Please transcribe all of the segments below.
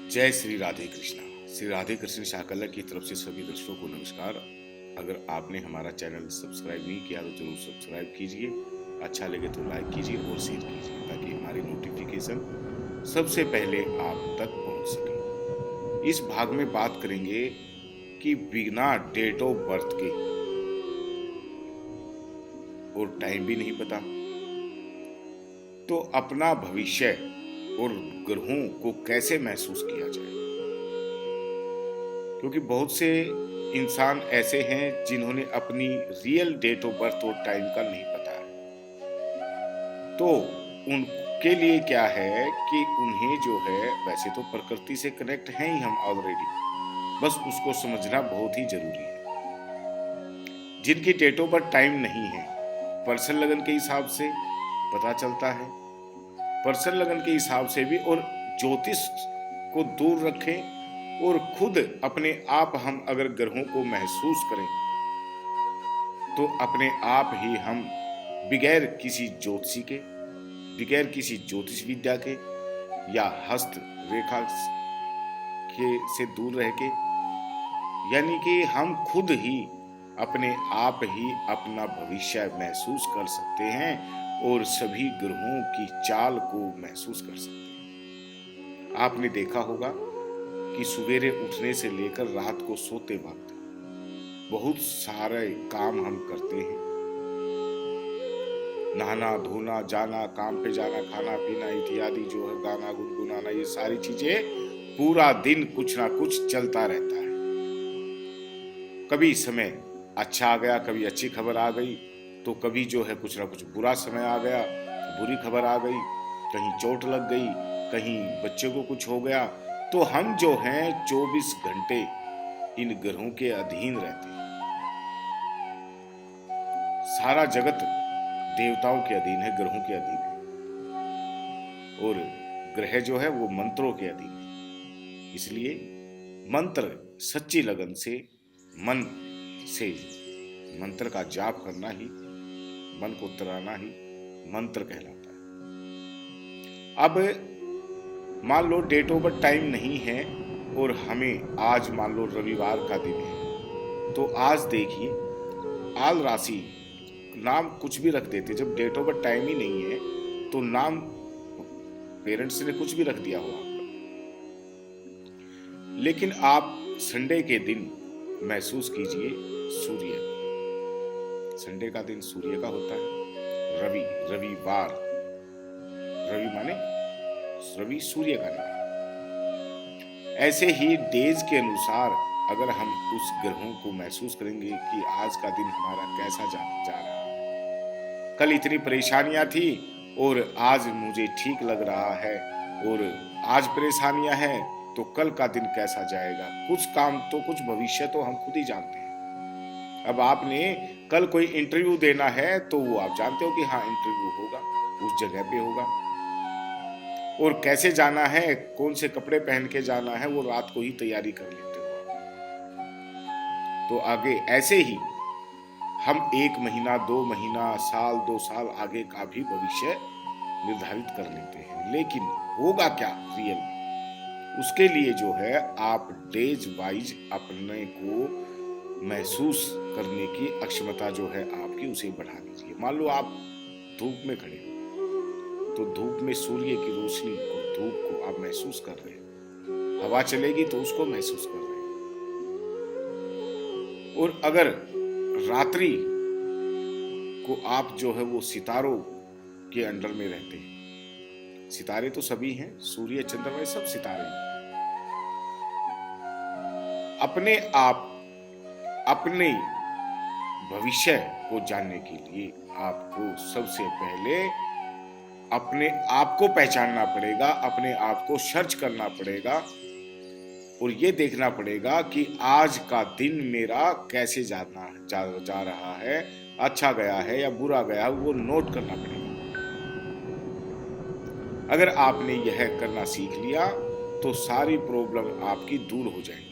जय श्री राधे कृष्णा। श्री राधे कृष्ण शाकला की तरफ से सभी दर्शकों को नमस्कार। अगर आपने हमारा चैनल सब्सक्राइब नहीं किया तो जरूर सब्सक्राइब कीजिए, अच्छा लगे तो लाइक कीजिए और शेयर कीजिए ताकि हमारी नोटिफिकेशन सबसे पहले आप तक पहुंच सके। इस भाग में बात करेंगे कि बिना डेट ऑफ बर्थ के और टाइम भी नहीं पता तो अपना भविष्य और ग्रहों को कैसे महसूस किया जाए, क्योंकि बहुत से इंसान ऐसे हैं जिन्होंने अपनी रियल डेट ऑफ बर्थ और टाइम का नहीं पता है। तो उनके लिए क्या है कि उन्हें जो है, वैसे तो प्रकृति से कनेक्ट हैं ही हम ऑलरेडी, बस उसको समझना बहुत ही जरूरी है। जिनकी डेट ऑफ बर्थ टाइम नहीं है, पर्सन लगन के हिसाब से पता चलता है, पर्सन लगन के हिसाब से भी। और ज्योतिष को दूर रखें और खुद अपने आप हम अगर ग्रहों को महसूस करें तो अपने आप ही हम बगैर किसी ज्योतिषी के, बगैर किसी ज्योतिष विद्या के या हस्त रेखा के से दूर रह के, यानी कि हम खुद ही अपने आप ही अपना भविष्य महसूस कर सकते हैं और सभी ग्रहों की चाल को महसूस कर सकते हैं। आपने देखा होगा कि सवेरे उठने से लेकर रात को सोते वक्त बहुत सारे काम हम करते हैं। नहाना धोना, जाना, काम पे जाना, खाना पीना इत्यादि जो है, गाना गुनगुनाना, ये सारी चीजें पूरा दिन कुछ ना कुछ चलता रहता है। कभी समय अच्छा आ गया, कभी अच्छी खबर आ गई, तो कभी जो है कुछ ना कुछ बुरा समय आ गया, बुरी खबर आ गई, कहीं चोट लग गई, कहीं बच्चे को कुछ हो गया। तो हम जो हैं 24 घंटे इन ग्रहों के अधीन रहते हैं। सारा जगत देवताओं के अधीन है, ग्रहों के अधीन है, और ग्रह जो है वो मंत्रों के अधीन है। इसलिए मंत्र सच्ची लगन से मन से मंत्र का जाप करना ही, मन को तराना ही मंत्र कहलाता है। अब मान लो डेट ऑफ बर्थ टाइम नहीं है और हमें आज मान लो रविवार का दिन है, तो आज देखिए आल राशि नाम कुछ भी रख देते। जब डेट ऑफ बर्थ टाइम ही नहीं है तो नाम पेरेंट्स ने कुछ भी रख दिया हो आपका, लेकिन आप संडे के दिन महसूस कीजिए सूर्य। संडे का दिन सूर्य का होता है। रवि, रविवार, रवि माने रवि, सूर्य का नाम। ऐसे ही डेज के अनुसार अगर हम उस ग्रहों को महसूस करेंगे कि आज का दिन हमारा कैसा जा रहा है, कल इतनी परेशानियां थी और आज मुझे ठीक लग रहा है, और आज परेशानियां हैं तो कल का दिन कैसा जाएगा। कुछ काम तो, कुछ भविष्य तो हम खुद ही जानते हैं। अब आपने कल कोई इंटरव्यू देना है तो वो आप जानते हो कि हाँ इंटरव्यू होगा, उस जगह पे होगा, और कैसे जाना है, कौन से कपड़े पहन के जाना है, वो रात को ही तैयारी कर लेते हो। तो आगे ऐसे ही हम 1 महीना, 2 महीना, साल, 2 साल आगे का भी भविष्य निर्धारित कर लेते हैं। लेकिन होगा क्या रियल में, उसके लिए जो है आप डेज वाइज अपने को महसूस करने की अक्षमता जो है आपकी, उसे बढ़ा लीजिए। मान लो आप धूप में खड़े हो तो धूप में सूर्य की रोशनी को, धूप को आप महसूस कर रहे हैं। हवा चलेगी तो उसको महसूस कर रहे हैं। और अगर रात्रि को आप जो है वो सितारों के अंडर में रहते हैं, सितारे तो सभी हैं, सूर्य चंद्रमा सब सितारे हैं। अपने आप अपने भविष्य को जानने के लिए आपको सबसे पहले अपने आप को पहचानना पड़ेगा, अपने आप को सर्च करना पड़ेगा, और ये देखना पड़ेगा कि आज का दिन मेरा कैसे जा रहा है, अच्छा गया है या बुरा गया, वो नोट करना पड़ेगा। अगर आपने यह करना सीख लिया तो सारी प्रॉब्लम आपकी दूर हो जाएगी।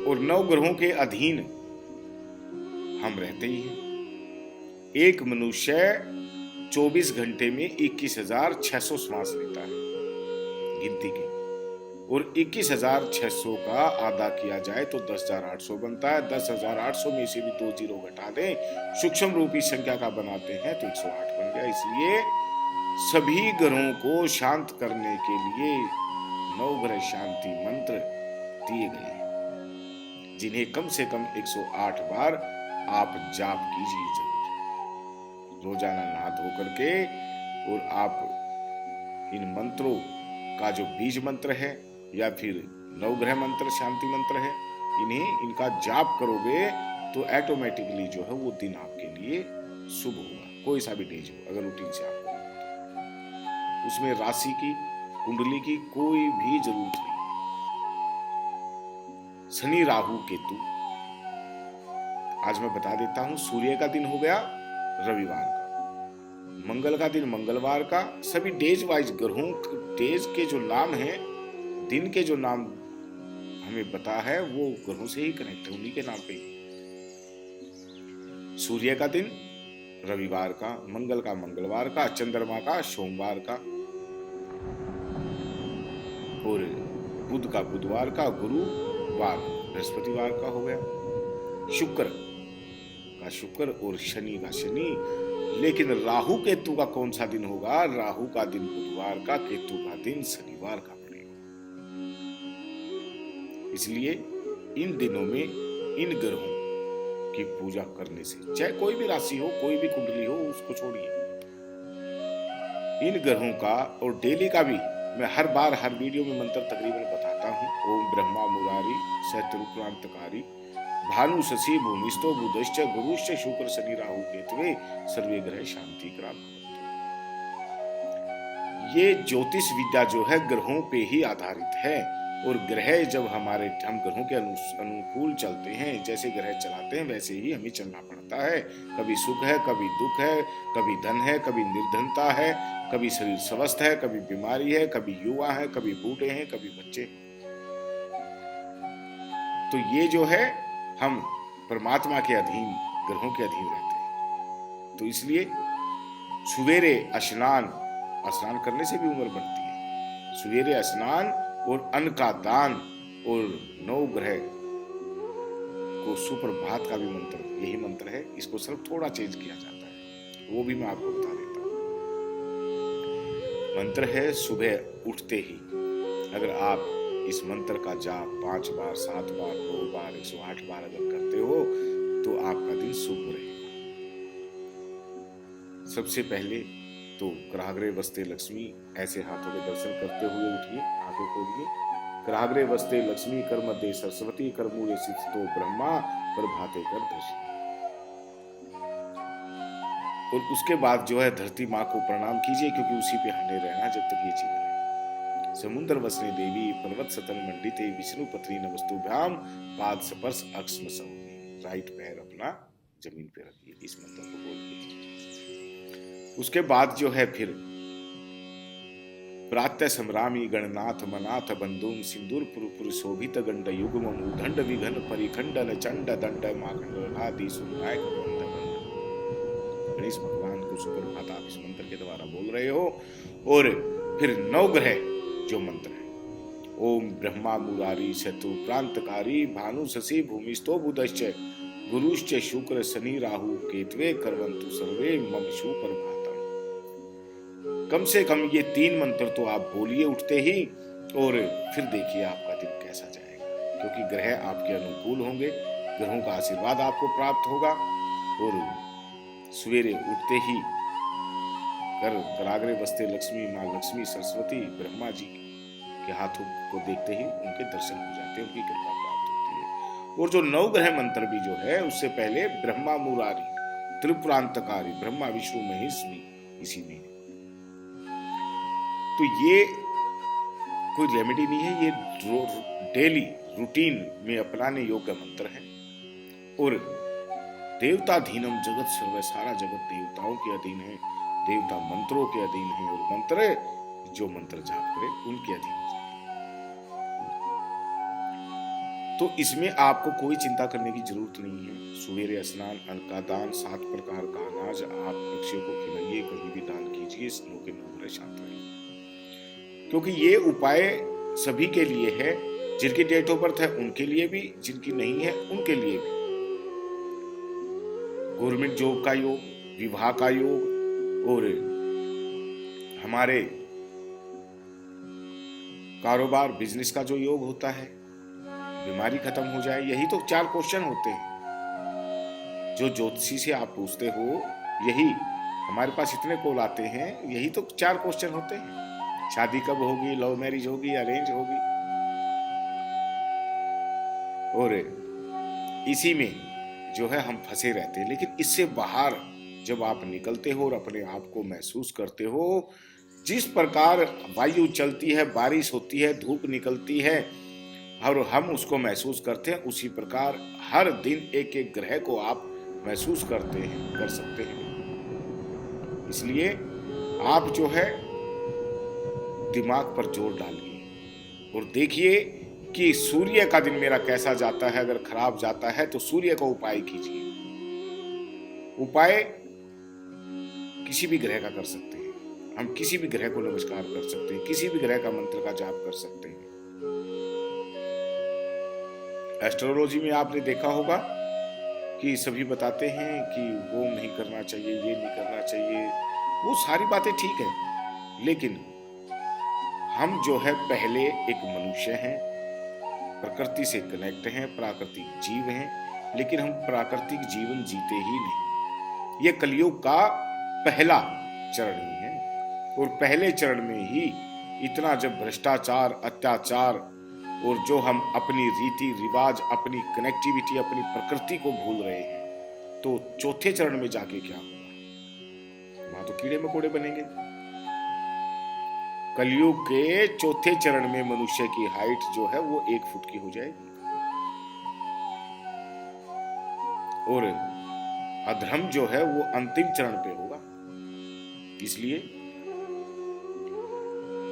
और 9 ग्रहों के अधीन हम रहते ही हैं। एक मनुष्य 24 घंटे में 21,600 श्वास लेता है। गिनती के, और 21,600 का आधा किया जाए तो 10,800 बनता है। 10,800 में से भी 2 जीरो घटा दें, सूक्ष्म रूपी संख्या का बनाते हैं तो 108 बन गया। इसलिए सभी ग्रहों को शांत करने के लिए 9 ग्रह शांति मंत्र दिए गए हैं, जिन्हें कम से कम 108 बार आप जाप कीजिए जरूर, रोजाना नहा धो करके। और आप इन मंत्रों का जो बीज मंत्र है या फिर 9 ग्रह मंत्र शांति मंत्र है, इनका जाप करोगे तो ऑटोमेटिकली जो है वो दिन आपके लिए शुभ होगा। कोई सा भी डेज हो, अगर रूटीन से आप करोगे तो उसमें राशि की, कुंडली की कोई भी जरूरत नहीं है। शनि राहु केतु आज मैं बता देता हूं। सूर्य का दिन हो गया रविवार का, मंगल का दिन मंगलवार का। सभी डेज वाइज ग्रहों डेज के जो नाम हैं, दिन के जो नाम हमें पता है वो ग्रहों से ही कनेक्ट है, उन्हीं के नाम पे। सूर्य का दिन रविवार का, मंगल का मंगलवार का, चंद्रमा का सोमवार का, और बुध का बुधवार का, गुरुवार बृहस्पतिवार का हो गया, शुक्र का शुक्र और शनि का शनि। लेकिन राहु केतु का कौन सा दिन होगा? राहु का दिन बुधवार का, केतु का दिन शनिवार का पड़ेगा। इसलिए इन दिनों में इन ग्रहों की पूजा करने से, चाहे कोई भी राशि हो, कोई भी कुंडली हो, उसको छोड़िए, इन ग्रहों का और डेली का भी मैं हर बार हर वीडियो में मंत्र तकरीबन बताता हूँ। ओम ब्रह्मा मुरारी शत्रुक्रांतकारी भानु शशि भूमिस्तो बुधश्च गुरुश्च शुक्र शनि राहु केतवे सर्वे ग्रह शांति क्रांत। ये ज्योतिष विद्या जो है ग्रहों पे ही आधारित है, और ग्रह जब हम ग्रहों के अनुकूल चलते हैं, जैसे ग्रह चलाते हैं वैसे ही हमें चलना पड़ता है। कभी सुख है, कभी दुख है, कभी धन है, कभी निर्धनता है, कभी शरीर स्वस्थ है, कभी बीमारी है, कभी युवा है, कभी बूढ़े हैं, कभी बच्चे। तो ये जो है हम परमात्मा के अधीन, ग्रहों के अधीन रहते हैं। तो इसलिए सवेरे स्नान करने से भी उम्र बढ़ती है। सवेरे स्नान और अन्न का दान और 9 ग्रह को सुप्रभात का भी मंत्र यही मंत्र है। इसको सिर्फ थोड़ा चेंज किया जाता है, वो भी मैं आपको बता देता हूं। मंत्र है सुबह उठते ही अगर आप इस मंत्र का जाप 5 बार, 7 बार, 2 बार, 108 बार अगर करते हो तो आपका दिन शुभ रहेगा। सबसे पहले तो कराग्रे वस्ते लक्ष्मी, ऐसे हाथों के दर्शन करते हुए उठिए, आंखें खोलिए। कराग्रे वस्ते लक्ष्मी कर मध्य सरस्वती कर मूले स्थितो ब्रह्मा प्रभाते कर दर्शन। और उसके बाद जो है धरती माँ को प्रणाम कीजिए, क्योंकि उसी पे हमें रहना जब तक ये जीवन है। समुद्र वसने देवी पर्वत सतन मंडिते विष्णु पत्नी नमस्तुभ्याम पाद स्पर्श अक्ष्म सौम्य। राइट पैर अपना जमीन पे रखिए, इस मंत्र को बोल के। उसके बाद जो है फिर प्रातः संरामी गणनाथ मनाथ बंधुम सिंदूर पुर शोभित गंड युग्म उदंड विघन परिखंडन चंड दंड माखंड आदि सुनायक गणेश भगवान को सुप्रभात आप इस मंत्र के द्वारा बोल रहे हो। और फिर 9 ग्रह जो मंत्र है, ओम ब्रह्मा मुरारी शत्रु प्रांतकारी भानु शशि भूमिस्तो बुधश्च गुरुश्च शुक्र शनि राहु केतवे करवंतु सर्वे मम सुप्रभातम। कम से कम ये 3 मंत्र तो आप बोलिए उठते ही, और फिर देखिए आपका दिन कैसा जाएगा, क्योंकि ग्रह आपके अनुकूल होंगे, ग्रहों का आशीर्वाद आपको प्राप्त होगा। और सवेरे उठते ही कराग्रे बसते लक्ष्मी, माँ लक्ष्मी, सरस्वती, ब्रह्मा जी के हाथों को देखते ही उनके दर्शन हो जाते हैं, उनकी कृपा प्राप्त होती है। और जो 9 ग्रह मंत्र भी जो है, उससे पहले ब्रह्मा मुरारी त्रिपुरांतकारी ब्रह्मा विष्णु महेश भी इसी में। तो ये कोई रेमेडी नहीं है, ये डेली रूटीन में अपनाने योग्य मंत्र है। और देवताधीनम जगत सर्व, सारा जगत देवताओं के अधीन है, देवता मंत्रों के अधीन है, और मंत्र जो मंत्र जाप करे उनके अधीन हो जाए। तो इसमें आपको कोई चिंता करने की जरूरत नहीं है। सवेरे स्नान, अन्न का दान, 7 प्रकार का अनाज आप पक्षियों को खिलाइए, कहीं भी दान कीजिए, 9 के 9 ग्रह शांत रहेंगे। क्योंकि ये उपाय सभी के लिए है, जिनकी डेट ऑफ बर्थ है उनके लिए भी, जिनकी नहीं है उनके लिए भी। गवर्नमेंट जॉब का योग, विवाह का योग और हमारे कारोबार बिजनेस का जो योग होता है, बीमारी खत्म हो जाए, यही तो 4 क्वेश्चन होते हैं जो ज्योतिषी से आप पूछते हो। यही हमारे पास इतने कॉल आते हैं, यही तो 4 क्वेश्चन होते हैं। शादी कब होगी, लव मैरिज होगी, अरेंज होगी, और इसी में जो है हम फंसे रहते हैं। लेकिन इससे बाहर जब आप निकलते हो और अपने आप को महसूस करते हो, जिस प्रकार वायु चलती है, बारिश होती है, धूप निकलती है और हम उसको महसूस करते हैं, उसी प्रकार हर दिन एक एक ग्रह को आप महसूस करते हैं, कर सकते हैं। इसलिए आप जो है दिमाग पर जोर डालिए और देखिए कि सूर्य का दिन मेरा कैसा जाता है। अगर खराब जाता है तो सूर्य का उपाय कीजिए। उपाय किसी भी ग्रह का कर सकते हैं, हम किसी भी ग्रह को नमस्कार कर सकते हैं, किसी भी ग्रह का मंत्र का जाप कर सकते हैं। एस्ट्रोलॉजी में आपने देखा होगा कि सभी बताते हैं कि वो नहीं करना चाहिए, ये नहीं करना चाहिए, वो सारी बातें ठीक है, लेकिन हम जो है पहले एक मनुष्य हैं, प्रकृति से कनेक्ट हैं, प्राकृतिक जीव हैं, लेकिन हम प्राकृतिक जीवन जीते ही नहीं। ये कलयुग का पहला चरण ही है और पहले चरण में ही इतना जब भ्रष्टाचार, अत्याचार और जो हम अपनी रीति रिवाज, अपनी कनेक्टिविटी, अपनी प्रकृति को भूल रहे हैं, तो चौथे चरण में जाके क्या होगा? वहां तो कीड़े मकोड़े बनेंगे। कलयुग के चौथे चरण में मनुष्य की हाइट जो है वो 1 फुट की हो जाएगी और अधर्म जो है वो अंतिम चरण पे होगा। इसलिए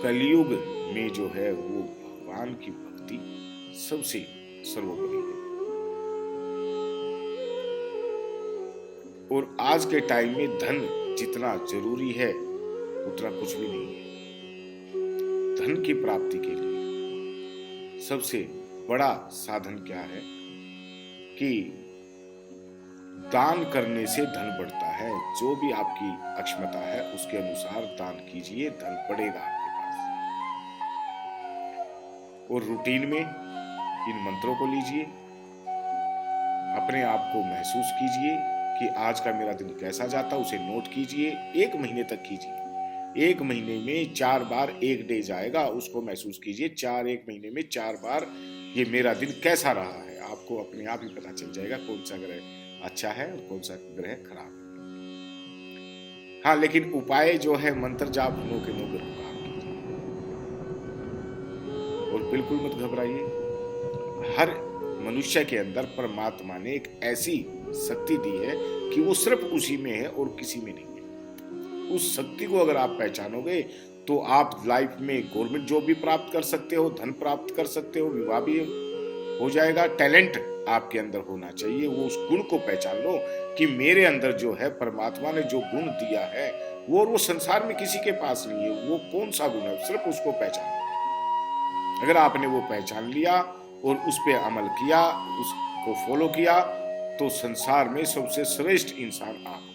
कलयुग में जो है वो भगवान की भक्ति सबसे सर्वोपरि है। और आज के टाइम में धन जितना जरूरी है उतना कुछ भी नहीं है। धन की प्राप्ति के लिए सबसे बड़ा साधन क्या है कि दान करने से धन बढ़ता है। जो भी आपकी अक्षमता है उसके अनुसार दान कीजिए, धन बढ़ेगा आपके पास। और रूटीन में इन मंत्रों को लीजिए, अपने आप को महसूस कीजिए कि आज का मेरा दिन कैसा जाता, उसे नोट कीजिए। 1 महीने तक कीजिए। 1 महीने में 4 बार 1 डे जाएगा, उसको महसूस कीजिए। 1 महीने में 4 बार ये मेरा दिन कैसा रहा है, आपको अपने आप ही पता चल जाएगा कौन सा ग्रह अच्छा है और कौन सा ग्रह खराब है। हाँ, लेकिन उपाय जो है मंत्र जाप नो के नो ग्रहों का आप कीजिए और बिल्कुल मत घबराइए। हर मनुष्य के अंदर परमात्मा ने एक ऐसी शक्ति दी है कि वो सिर्फ उसी में है और किसी में नहीं है। उस शक्ति को अगर आप पहचानोगे तो आप लाइफ में गवर्नमेंट जॉब भी प्राप्त कर सकते हो, धन प्राप्त कर सकते हो, विवाह भी हो जाएगा। टैलेंट आपके अंदर होना चाहिए। वो उस गुण को पहचान लो कि मेरे अंदर जो है परमात्मा ने जो गुण दिया है वो संसार में किसी के पास नहीं है। वो कौन सा गुण है, सिर्फ उसको पहचान लो। अगर आपने वो पहचान लिया और उस पर अमल किया, उसको फॉलो किया, तो संसार में सबसे श्रेष्ठ इंसान आप होंगे।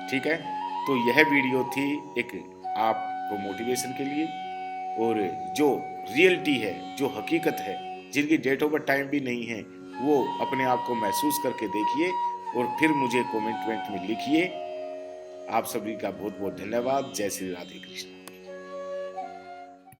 ठीक है, तो यह वीडियो थी एक आपको मोटिवेशन के लिए। और जो रियलिटी है, जो हकीकत है, जिनकी डेट ऑफ बर्थ टाइम भी नहीं है, वो अपने आप को महसूस करके देखिए और फिर मुझे कमेंट में लिखिए। आप सभी का बहुत बहुत धन्यवाद। जय श्री राधे कृष्ण।